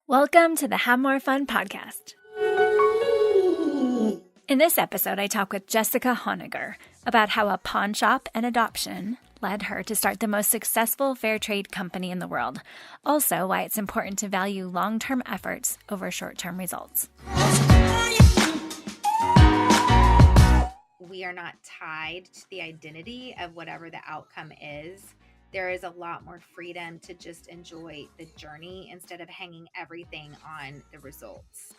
Welcome to the Have More Fun podcast. In this episode, I talk with Jessica Honegger about how a pawn shop and adoption led her to start the most successful fair trade company in the world. Also, why it's important to value long-term efforts over short-term results. We are not tied to the identity of whatever the outcome is. There is a lot more freedom to just enjoy the journey instead of hanging everything on the results.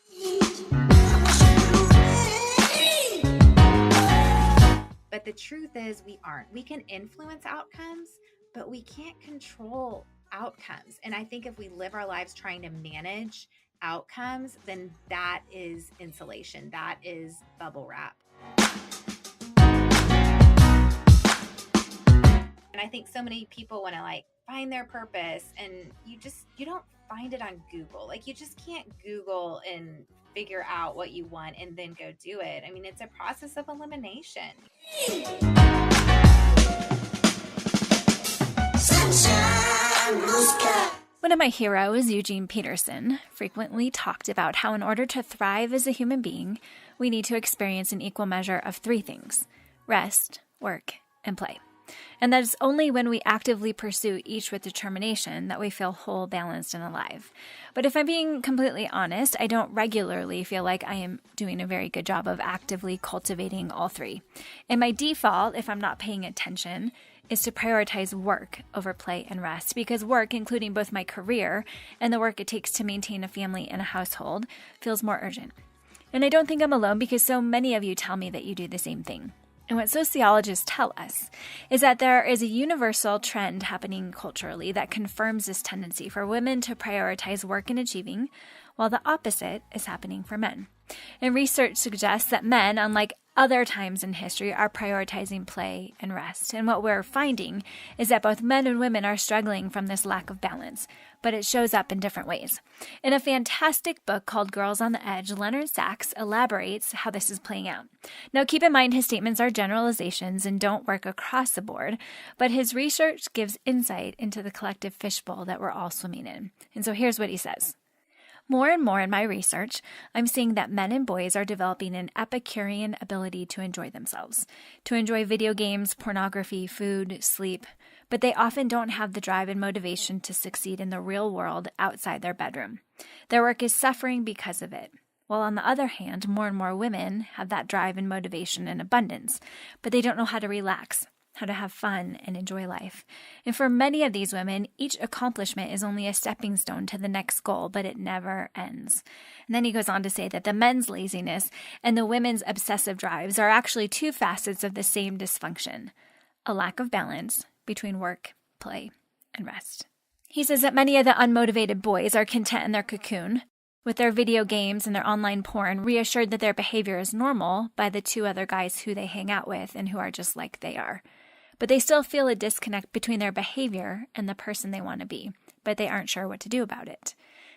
But the truth is we aren't. We can influence outcomes, but we can't control outcomes. And I think if we live our lives trying to manage outcomes, then that is insulation. That is bubble wrap. And I think so many people want to find their purpose, and you don't find it on Google. You just can't Google and figure out what you want and then go do it. I mean, it's a process of elimination. One of my heroes, Eugene Peterson, frequently talked about how in order to thrive as a human being, we need to experience an equal measure of three things: rest, work, and play. And that it's only when we actively pursue each with determination that we feel whole, balanced, and alive. But if I'm being completely honest, I don't regularly feel like I am doing a very good job of actively cultivating all three. And my default, if I'm not paying attention, is to prioritize work over play and rest, because work, including both my career and the work it takes to maintain a family and a household, feels more urgent. And I don't think I'm alone, because so many of you tell me that you do the same thing. And what sociologists tell us is that there is a universal trend happening culturally that confirms this tendency for women to prioritize work and achieving, while the opposite is happening for men. And research suggests that men, unlike other times in history, are prioritizing play and rest. And what we're finding is that both men and women are struggling from this lack of balance, but it shows up in different ways. In a fantastic book called Girls on the Edge, Leonard Sachs elaborates how this is playing out. Now, keep in mind his statements are generalizations and don't work across the board, but his research gives insight into the collective fishbowl that we're all swimming in. And so here's what he says. More and more in my research, I'm seeing that men and boys are developing an Epicurean ability to enjoy themselves, to enjoy video games, pornography, food, sleep, but they often don't have the drive and motivation to succeed in the real world outside their bedroom. Their work is suffering because of it. While on the other hand, more and more women have that drive and motivation in abundance, but they don't know how to relax, how to have fun and enjoy life. And for many of these women, each accomplishment is only a stepping stone to the next goal, but it never ends. And then he goes on to say that the men's laziness and the women's obsessive drives are actually two facets of the same dysfunction: a lack of balance between work, play, and rest. He says that many of the unmotivated boys are content in their cocoon, with their video games and their online porn, reassured that their behavior is normal by the two other guys who they hang out with and who are just like they are. But they still feel a disconnect between their behavior and the person they want to be, but they aren't sure what to do about it.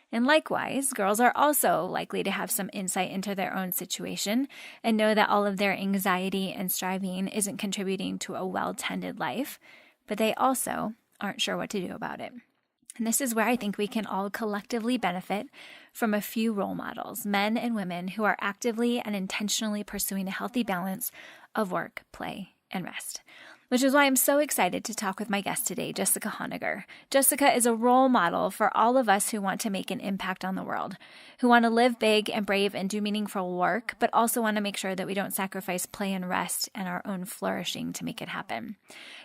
And likewise, girls are also likely to have some insight into their own situation and know that all of their anxiety and striving isn't contributing to a well-tended life, but they also aren't sure what to do about it. And this is where I think we can all collectively benefit from a few role models, men and women who are actively and intentionally pursuing a healthy balance of work, play, and rest. Which is why I'm so excited to talk with my guest today, Jessica Honegger. Jessica is a role model for all of us who want to make an impact on the world, who want to live big and brave and do meaningful work, but also want to make sure that we don't sacrifice play and rest and our own flourishing to make it happen.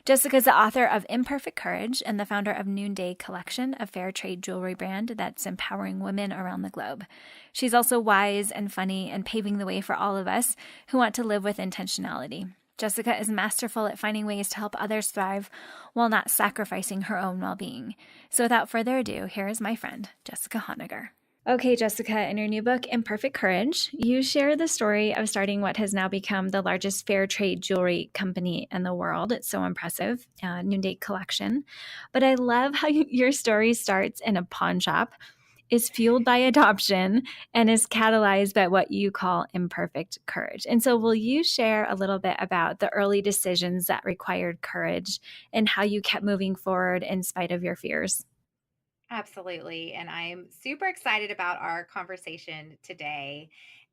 Jessica is the author of Imperfect Courage and the founder of Noonday Collection, a fair trade jewelry brand that's empowering women around the globe. She's also wise and funny and paving the way for all of us who want to live with intentionality. Jessica is masterful at finding ways to help others thrive while not sacrificing her own well-being. So without further ado, here is my friend, Jessica Honegger. Okay, Jessica, in your new book, Imperfect Courage, you share the story of starting what has now become the largest fair trade jewelry company in the world. It's so impressive, Noonday Collection. But I love how your story starts in a pawn shop, is fueled by adoption, and is catalyzed by what you call imperfect courage. And so will you share a little bit about the early decisions that required courage and how you kept moving forward in spite of your fears? Absolutely. And I'm super excited about our conversation today.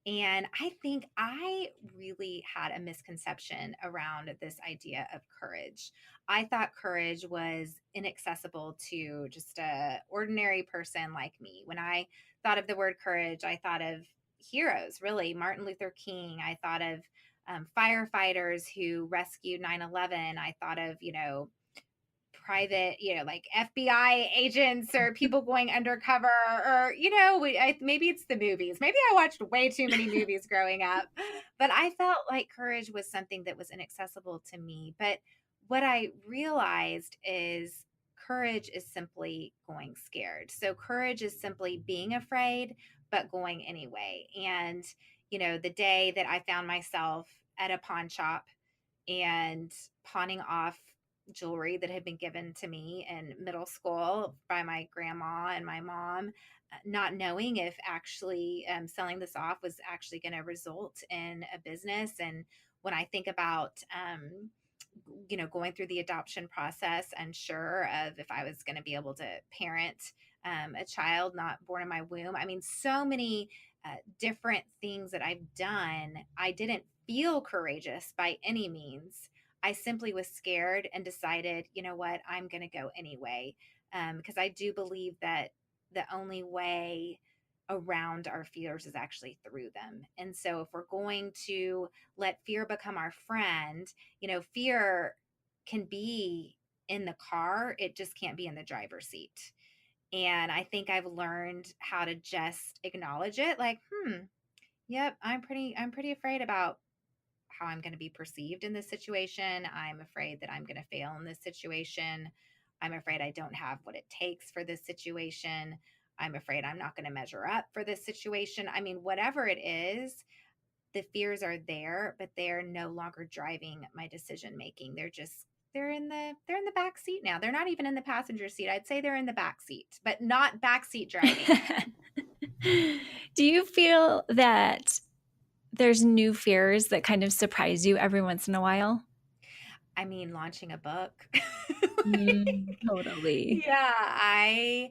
And I think I really had a misconception around this idea of courage. I thought courage was inaccessible to just a ordinary person like me. When I thought of the word courage, I thought of heroes, really. Martin Luther King. I thought of firefighters who rescued 9/11. I thought of, private, like FBI agents or people going undercover, or, maybe it's the movies. Maybe I watched way too many movies growing up, but I felt like courage was something that was inaccessible to me. But what I realized is courage is simply going scared. So courage is simply being afraid, but going anyway. And, the day that I found myself at a pawn shop and pawning off jewelry that had been given to me in middle school by my grandma and my mom, not knowing if actually selling this off was actually going to result in a business. And when I think about, going through the adoption process, unsure of if I was going to be able to parent a child not born in my womb. I mean, so many different things that I've done. I didn't feel courageous by any means. I simply was scared and decided, you know what, I'm going to go anyway. Because I do believe that the only way around our fears is actually through them. And so if we're going to let fear become our friend, fear can be in the car, it just can't be in the driver's seat. And I think I've learned how to just acknowledge it like, yep, I'm pretty afraid about how I'm going to be perceived in this situation. I'm afraid that I'm going to fail in this situation. I'm afraid I don't have what it takes for this situation. I'm afraid I'm not going to measure up for this situation. I mean, whatever it is, the fears are there, but they're no longer driving my decision making. They're in the back seat now. They're not even in the passenger seat. I'd say they're in the back seat, but not backseat driving. Do you feel that there's new fears that kind of surprise you every once in a while? I mean, launching a book. Totally. Yeah, I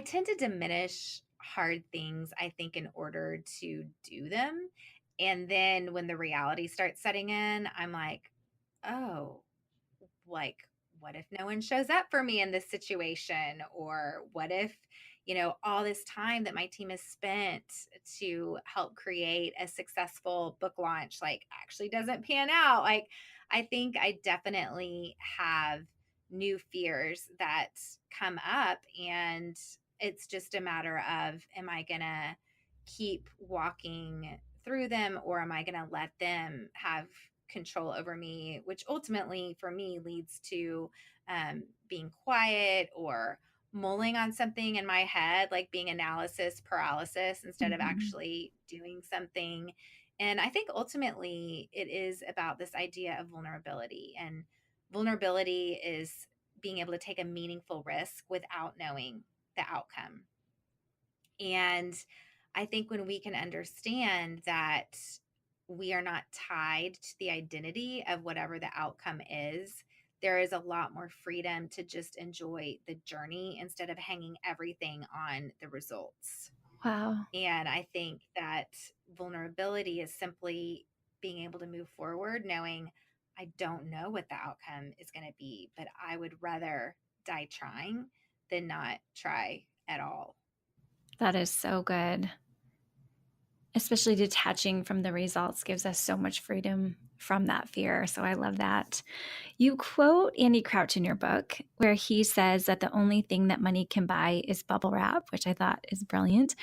tend to diminish hard things, I think, in order to do them. And then when the reality starts setting in, I'm like, oh, like, what if no one shows up for me in this situation? Or what if, all this time that my team has spent to help create a successful book launch, like, actually doesn't pan out? Like, I think I definitely have new fears that come up, and it's just a matter of, am I going to keep walking through them, or am I going to let them have control over me, which ultimately for me leads to being quiet or mulling on something in my head, like being analysis paralysis instead of Mhm. actually doing something. And I think ultimately it is about this idea of vulnerability. And vulnerability is being able to take a meaningful risk without knowing the outcome. And I think when we can understand that we are not tied to the identity of whatever the outcome is, there is a lot more freedom to just enjoy the journey instead of hanging everything on the results. Wow. And I think that vulnerability is simply being able to move forward, knowing I don't know what the outcome is going to be, but I would rather die trying than not try at all. That is so good. Especially detaching from the results gives us so much freedom from that fear. So I love that. You quote Andy Crouch in your book where he says that the only thing that money can buy is bubble wrap, which I thought is brilliant.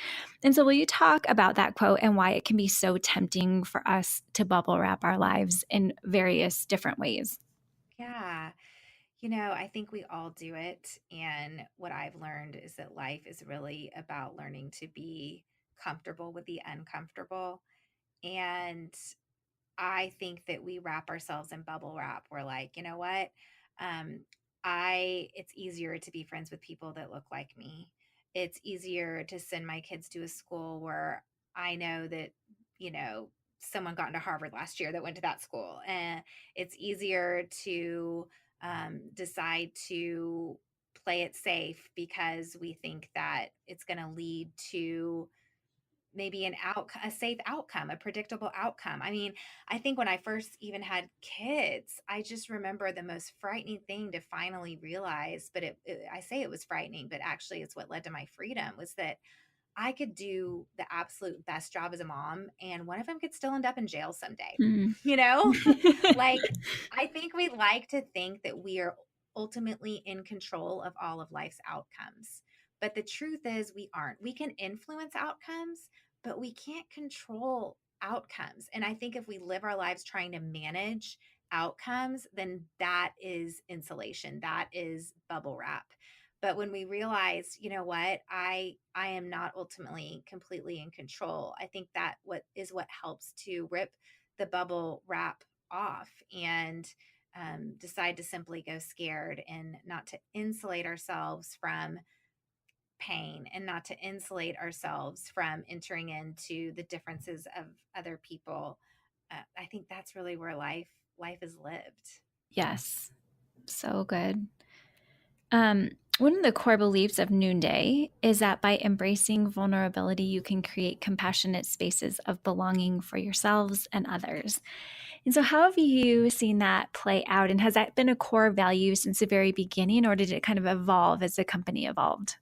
And so will you talk about that quote and why it can be so tempting for us to bubble wrap our lives in various different ways? Yeah. I think we all do it. And what I've learned is that life is really about learning to be comfortable with the uncomfortable. And I think that we wrap ourselves in bubble wrap. We're like, you know what? Um, it's easier to be friends with people that look like me. It's easier to send my kids to a school where I know that, you know, someone got into Harvard last year that went to that school. And it's easier to decide to play it safe because we think that it's going to lead to maybe a safe outcome, a predictable outcome. I mean, I think when I first even had kids, I just remember the most frightening thing to finally realize, but I say it was frightening, but actually it's what led to my freedom, was that I could do the absolute best job as a mom, and one of them could still end up in jail someday. Mm. You know, like, I think we like to think that we are ultimately in control of all of life's outcomes. But the truth is, we aren't. We can influence outcomes, but we can't control outcomes. And I think if we live our lives trying to manage outcomes, then that is insulation, that is bubble wrap. But when we realize, you know what, I am not ultimately completely in control, I think that what helps to rip the bubble wrap off and decide to simply go scared, and not to insulate ourselves from pain, and not to insulate ourselves from entering into the differences of other people. I think that's really where life is lived. Yes. So good. One of the core beliefs of Noonday is that by embracing vulnerability, you can create compassionate spaces of belonging for yourselves and others. And so, how have you seen that play out? And has that been a core value since the very beginning, or did it kind of evolve as the company evolved?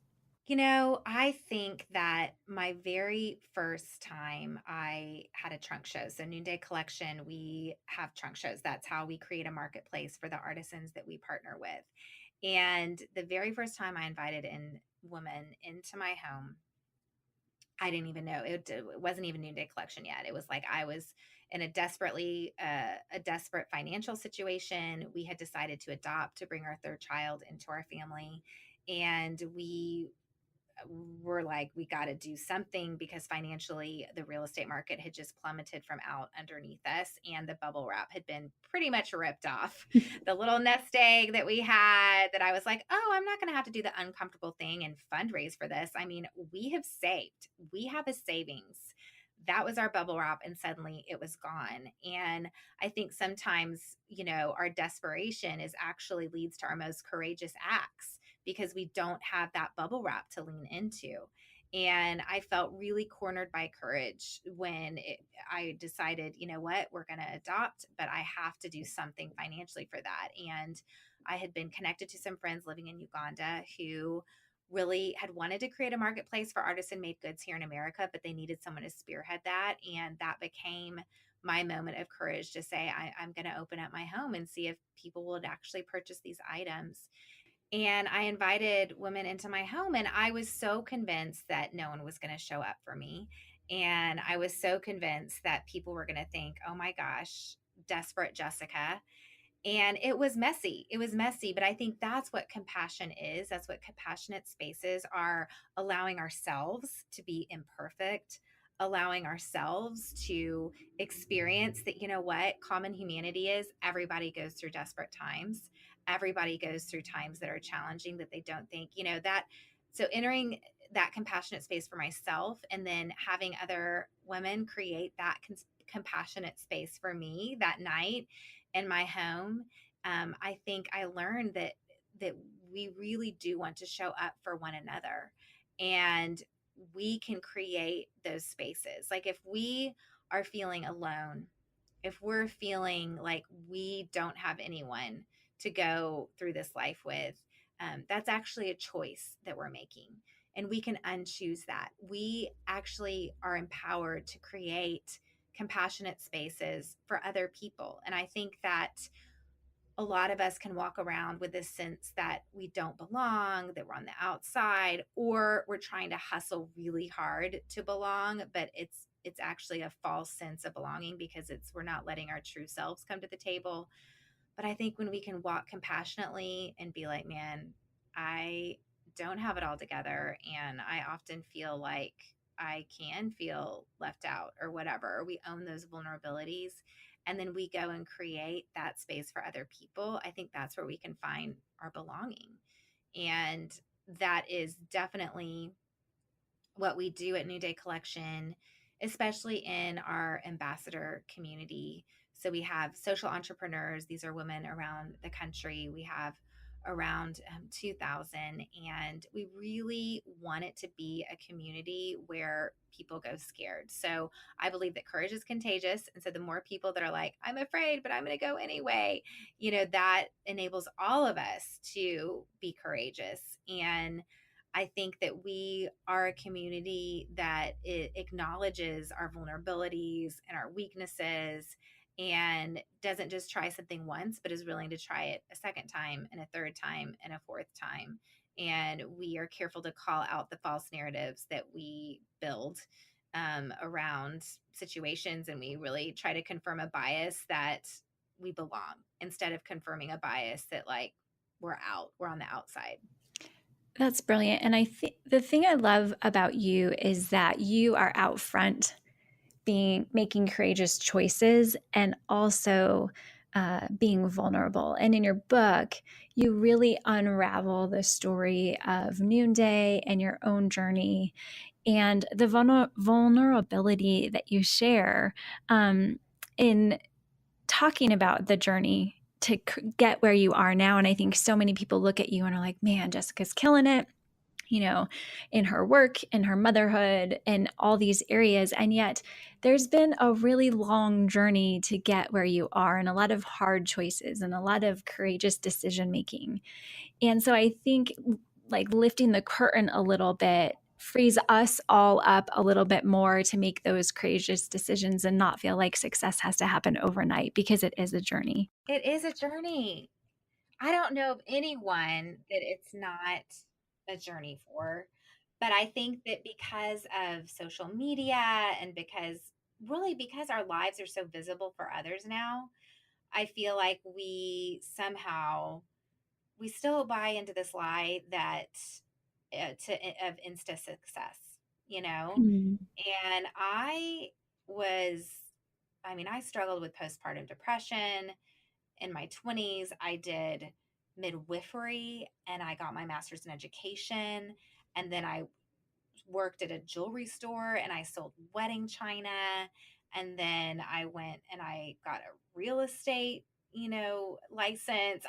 You know, I think that my very first time I had a trunk show. So, Noonday Collection, we have trunk shows. That's how we create a marketplace for the artisans that we partner with. And the very first time I invited in women into my home, I didn't even know it wasn't even Noonday Collection yet. It was like I was in a desperate financial situation. We had decided to adopt, to bring our third child into our family, and we're like, we got to do something, because financially the real estate market had just plummeted from out underneath us, and the bubble wrap had been pretty much ripped off. The little nest egg that we had, that I was like, oh, I'm not going to have to do the uncomfortable thing and fundraise for this. I mean, we have a savings. That was our bubble wrap, and suddenly it was gone. And I think sometimes, our desperation is actually leads to our most courageous acts, because we don't have that bubble wrap to lean into. And I felt really cornered by courage when I decided, you know what, we're going to adopt, but I have to do something financially for that. And I had been connected to some friends living in Uganda who really had wanted to create a marketplace for artisan made goods here in America, but they needed someone to spearhead that. And that became my moment of courage to say, I'm going to open up my home and see if people would actually purchase these items. And I invited women into my home, and I was so convinced that no one was going to show up for me. And I was so convinced that people were going to think, oh my gosh, desperate Jessica. And it was messy. It was messy, but I think that's what compassion is. That's what compassionate spaces are, allowing ourselves to be imperfect, allowing ourselves to experience that, you know what, common humanity is everybody goes through desperate times. Everybody goes through times that are challenging, that they don't think, that. So entering that compassionate space for myself, and then having other women create that compassionate space for me that night in my home, I think I learned that we really do want to show up for one another, and we can create those spaces. Like, if we are feeling alone, if we're feeling like we don't have anyone to go through this life with, that's actually a choice that we're making. And we can unchoose that. We actually are empowered to create compassionate spaces for other people. And I think that a lot of us can walk around with this sense that we don't belong, that we're on the outside, or we're trying to hustle really hard to belong, but it's actually a false sense of belonging, because we're not letting our true selves come to the table. But I think when we can walk compassionately and be like, man, I don't have it all together, and I often feel like I can feel left out or whatever, or we own those vulnerabilities, and then we go and create that space for other people, I think that's where we can find our belonging. And that is definitely what we do at Noonday Collection, especially in our ambassador community. So we have social entrepreneurs. These are women around the country. We have around 2000. And we really want it to be a community where people go scared. So I believe that courage is contagious. And so the more people that are like, I'm afraid, but I'm going to go anyway, that enables all of us to be courageous. And I think that we are a community that it acknowledges our vulnerabilities and our weaknesses and doesn't just try something once, but is willing to try it a second time and a third time and a fourth time. And we are careful to call out the false narratives that we build around situations. And we really try to confirm a bias that we belong instead of confirming a bias that like we're on the outside. That's brilliant. And I think the thing I love about you is that you are out front making courageous choices and also being vulnerable. And in your book, you really unravel the story of Noonday and your own journey and the vulnerability that you share in talking about the journey to get where you are now. And I think so many people look at you and are like, man, Jessica's killing it, in her work, in her motherhood, in all these areas. And yet there's been a really long journey to get where you are, and a lot of hard choices and a lot of courageous decision making. And so I think like lifting the curtain a little bit frees us all up a little bit more to make those courageous decisions and not feel like success has to happen overnight, because it is a journey. It is a journey. I don't know of anyone that it's not a journey for. But I think that because of social media and because our lives are so visible for others now, I feel like we still buy into this lie that of insta success, you know? Mm. And was, I struggled with postpartum depression in my 20s. I did midwifery and I got my master's in education. And then I worked at a jewelry store and I sold wedding china. And then I went and I got a real estate, license.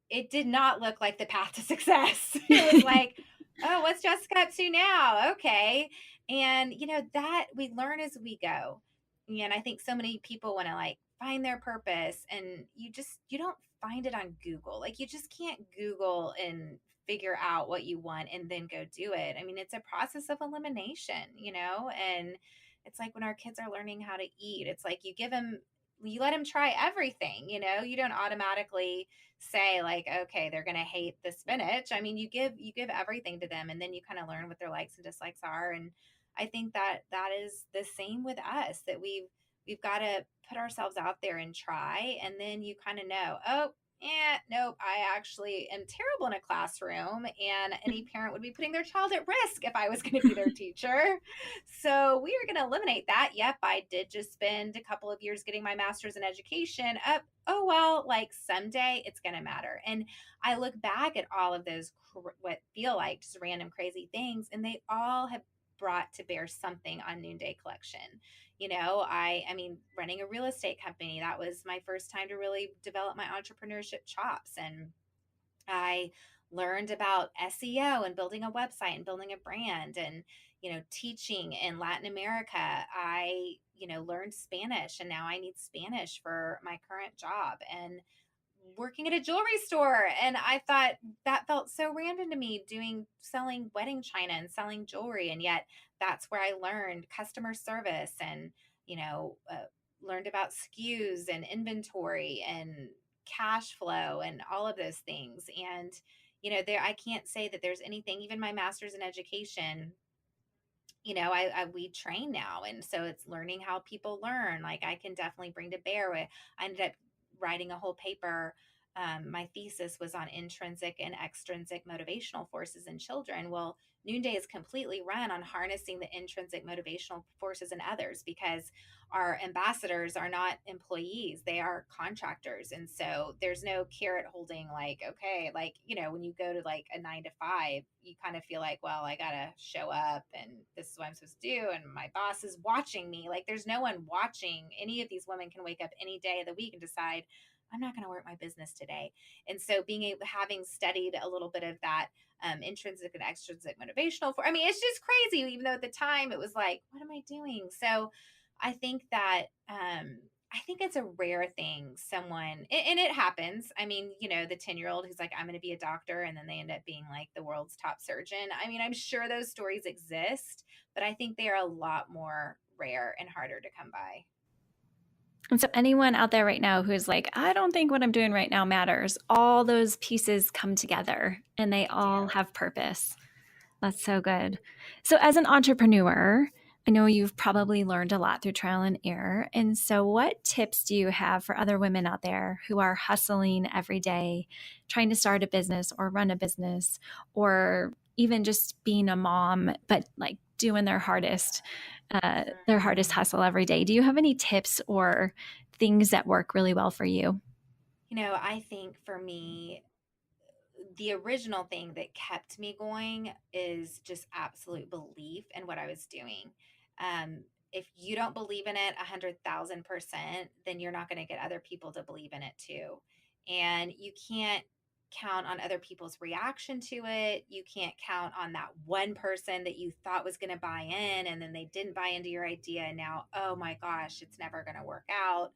It did not look like the path to success. It was like, oh, what's Jessica up to now? Okay. And, that we learn as we go. And I think so many people want to like find their purpose, and you don't find it on Google. Like, you just can't Google and figure out what you want and then go do it. It's a process of elimination, and it's like when our kids are learning how to eat, it's like you let them try everything, you don't automatically say like, okay, they're going to hate the spinach. You give everything to them, and then you kind of learn what their likes and dislikes are. And I think that is the same with us, that we've got to put ourselves out there and try, and then you kind of know, oh, nope, I actually am terrible in a classroom, and any parent would be putting their child at risk if I was going to be their teacher. So we are going to eliminate that. Yep, I did just spend a couple of years getting my master's in education. Oh, well, like someday it's going to matter. And I look back at all of those, what feel like just random crazy things, and they all have brought to bear something on Noonday Collection. Running a real estate company, that was my first time to really develop my entrepreneurship chops. And I learned about SEO and building a website and building a brand, and, teaching in Latin America. I, learned Spanish, and now I need Spanish for my current job. And working at a jewelry store, and I thought that felt so random to me, selling wedding china and selling jewelry, and yet that's where I learned customer service and you know uh, learned about SKUs and inventory and cash flow and all of those things. And there, I can't say that there's anything, even my master's in education, I we train now, and so it's learning how people learn. Like, I can definitely bring to bear with. I ended up writing a whole paper. My thesis was on intrinsic and extrinsic motivational forces in children. Well, Noonday is completely run on harnessing the intrinsic motivational forces in others, because our ambassadors are not employees, they are contractors. And so there's no carrot holding, like, okay, like, when you go to like a 9 to 5, you kind of feel like, well, I gotta show up and this is what I'm supposed to do, and my boss is watching me. Like, there's no one watching. Any of these women can wake up any day of the week and decide, I'm not going to work my business today. And so having studied a little bit of that intrinsic and extrinsic motivational it's just crazy, even though at the time it was like, what am I doing? So I think that, I think it's a rare thing and it happens. The 10-year-old who's like, I'm going to be a doctor. And then they end up being like the world's top surgeon. I'm sure those stories exist, but I think they are a lot more rare and harder to come by. And so anyone out there right now who's like, I don't think what I'm doing right now matters, all those pieces come together and they all have purpose. That's so good. So as an entrepreneur, I know you've probably learned a lot through trial and error. And so what tips do you have for other women out there who are hustling every day, trying to start a business or run a business, or even just being a mom, but like doing their hardest hustle every day? Do you have any tips or things that work really well for you? I think for me, the original thing that kept me going is just absolute belief in what I was doing. Um, if you don't believe in it 100,000%, then you're not going to get other people to believe in it too. And you can't count on other people's reaction to it. You can't count on that one person that you thought was going to buy in and then they didn't buy into your idea. And now, oh my gosh, it's never going to work out.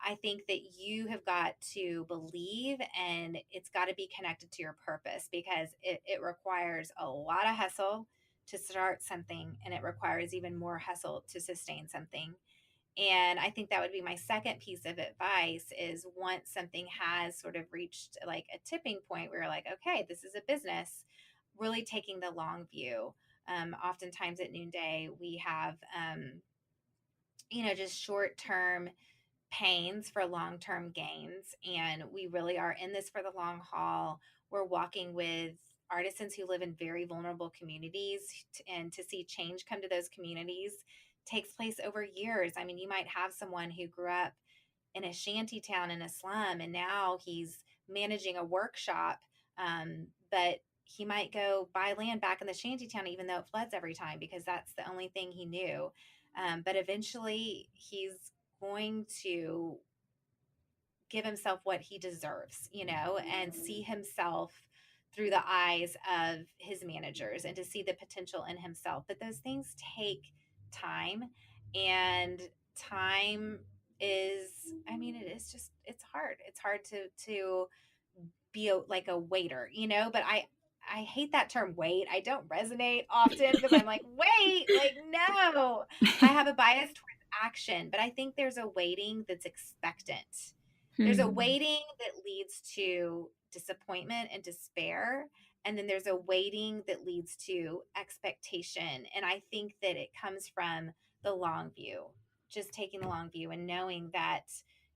I think that you have got to believe and it's got to be connected to your purpose because it requires a lot of hustle to start something and it requires even more hustle to sustain something. And I think that would be my second piece of advice is once something has sort of reached like a tipping point where you're like, okay, this is a business, really taking the long view. Oftentimes at Noonday, we have, just short term pains for long term gains. And we really are in this for the long haul. We're walking with artisans who live in very vulnerable communities, and to see change come to those communities takes place over years. You might have someone who grew up in a shanty town in a slum and now he's managing a workshop, but he might go buy land back in the shanty town even though it floods every time because that's the only thing he knew. But eventually he's going to give himself what he deserves, and see himself through the eyes of his managers and to see the potential in himself. But those things take time, and time is, it is just, it's hard. It's hard to be like a waiter, but I hate that term wait. I don't resonate often because I'm like, wait, like, no, I have a bias towards action, but I think there's a waiting that's expectant. There's a waiting that leads to disappointment and despair. And then there's a waiting that leads to expectation. And I think that it comes from the long view, just taking the long view and knowing that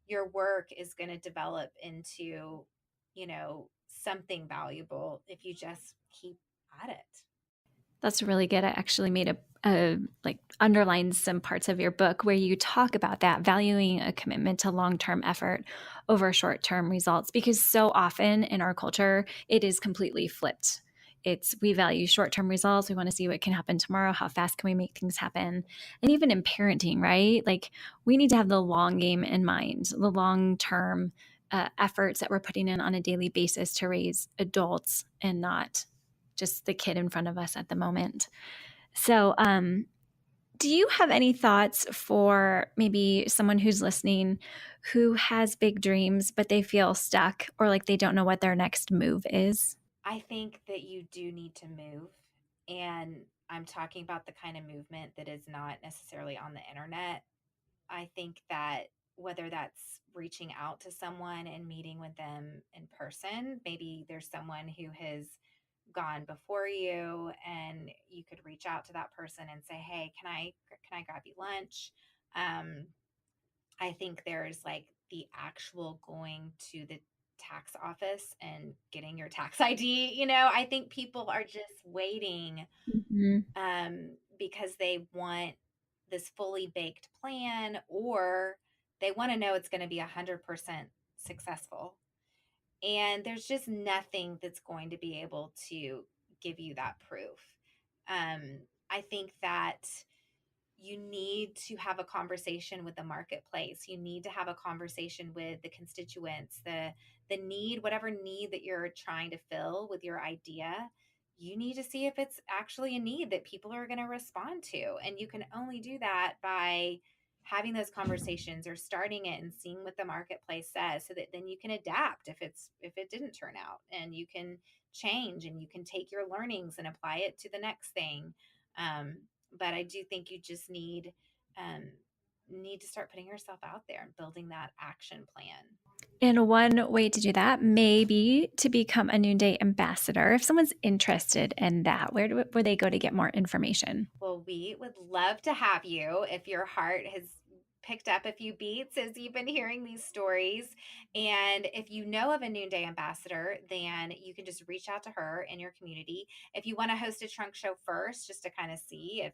your work is going to develop into, something valuable if you just keep at it. That's really good. I actually made a like underlined some parts of your book where you talk about that, valuing a commitment to long-term effort over short-term results, because so often in our culture it is completely flipped. It's we value short-term results. We want to see what can happen tomorrow. How fast can we make things happen? And even in parenting, right? Like we need to have the long game in mind, the long-term efforts that we're putting in on a daily basis to raise adults and not just the kid in front of us at the moment. So, do you have any thoughts for maybe someone who's listening who has big dreams, but they feel stuck or like they don't know what their next move is? I think that you do need to move. And I'm talking about the kind of movement that is not necessarily on the internet. I think that whether that's reaching out to someone and meeting with them in person, maybe there's someone who has gone before you and you could reach out to that person and say, hey, can I grab you lunch? I think there's like the actual going to the tax office and getting your tax ID. I think people are just waiting, Mm-hmm. because they want this fully baked plan, or they want to know it's going to be 100% successful. And there's just nothing that's going to be able to give you that proof. I think that you need to have a conversation with the marketplace. You need to have a conversation with the constituents, the need, whatever need that you're trying to fill with your idea. You need to see if it's actually a need that people are going to respond to. And you can only do that by having those conversations or starting it and seeing what the marketplace says, so that then you can adapt if it didn't turn out, and you can change and you can take your learnings and apply it to the next thing. But I do think you just need to start putting yourself out there and building that action plan. And one way to do that may be to become a Noonday Ambassador. If someone's interested in that, where they go to get more information? Well, we would love to have you if your heart has picked up a few beats as you've been hearing these stories. And if you know of a Noonday Ambassador, then you can just reach out to her in your community. If you want to host a trunk show first, just to kind of see if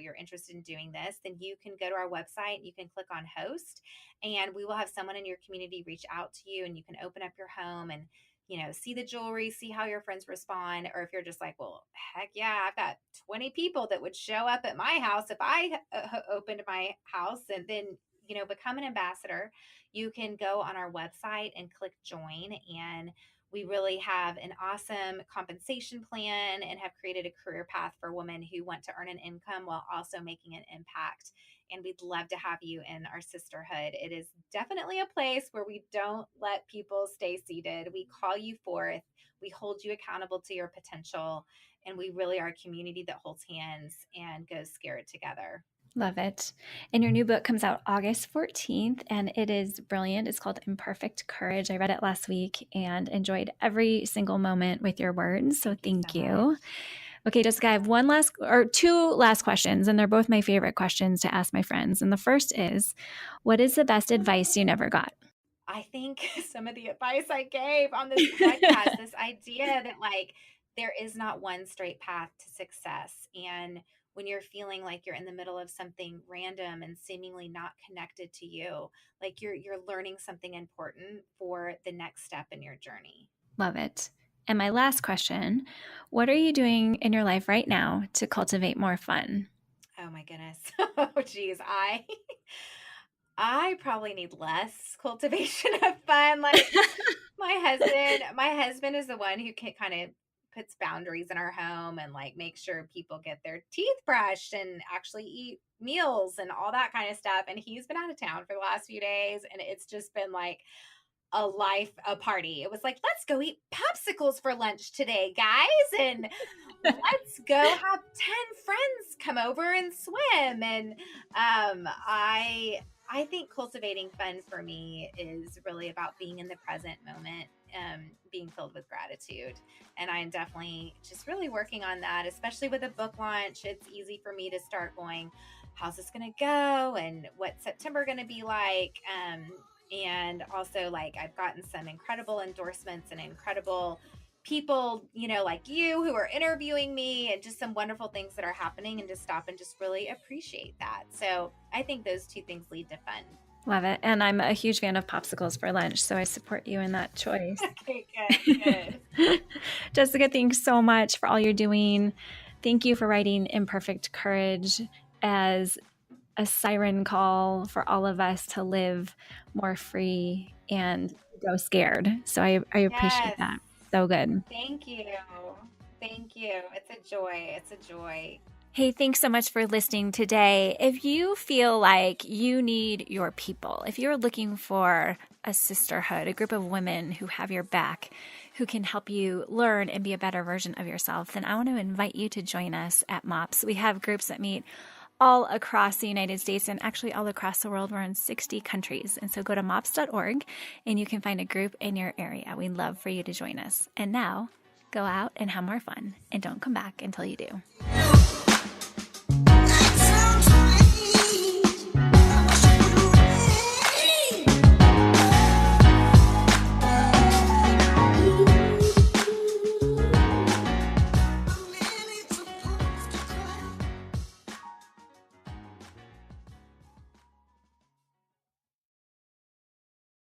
you're interested in doing this, then you can go to our website and you can click on host, and we will have someone in your community reach out to you, and you can open up your home and see the jewelry, see how your friends respond. Or if you're just like, well, heck yeah, I've got 20 people that would show up at my house if I opened my house, and then, become an ambassador, you can go on our website and click join. And we really have an awesome compensation plan and have created a career path for women who want to earn an income while also making an impact. And we'd love to have you in our sisterhood. It is definitely a place where we don't let people stay seated. We call you forth. We hold you accountable to your potential. And we really are a community that holds hands and goes scared together. Love it. And your new book comes out August 14th, and it is brilliant. It's called Imperfect Courage. I read it last week and enjoyed every single moment with your words. So thank you. Okay, Jessica, I have two last questions, and they're both my favorite questions to ask my friends. And the first is, what is the best advice you never got? I think some of the advice I gave on this podcast, this idea that there is not one straight path to success. And when you're feeling like you're in the middle of something random and seemingly not connected to you, like you're learning something important for the next step in your journey. Love it. And my last question, what are you doing in your life right now to cultivate more fun? Oh my goodness. Oh geez. I probably need less cultivation of fun. Like my husband is the one who can kind of puts boundaries in our home and make sure people get their teeth brushed and actually eat meals and all that kind of stuff. And he's been out of town for the last few days, and it's just been a party. It was like, let's go eat popsicles for lunch today, guys, and let's go have 10 friends come over and swim. And I think cultivating fun for me is really about being in the present moment, being filled with gratitude. And I'm definitely just really working on that, especially with a book launch. It's easy for me to start going, how's this going to go? And what's September going to be like? And also I've gotten some incredible endorsements and incredible people, like you, who are interviewing me, and just some wonderful things that are happening, and just stop and just really appreciate that. So I think those two things lead to fun. Love it. And I'm a huge fan of popsicles for lunch, so I support you in that choice. Okay, good. Jessica, thanks so much for all you're doing. Thank you for writing Imperfect Courage as a siren call for all of us to live more free and go scared. So I appreciate that. So good. Thank you. Thank you. It's a joy. It's a joy. Hey, thanks so much for listening today. If you feel like you need your people, if you're looking for a sisterhood, a group of women who have your back, who can help you learn and be a better version of yourself, then I want to invite you to join us at MOPS. We have groups that meet all across the United States and actually all across the world. We're in 60 countries. And so go to mops.org and you can find a group in your area. We'd love for you to join us. And now, go out and have more fun, and don't come back until you do.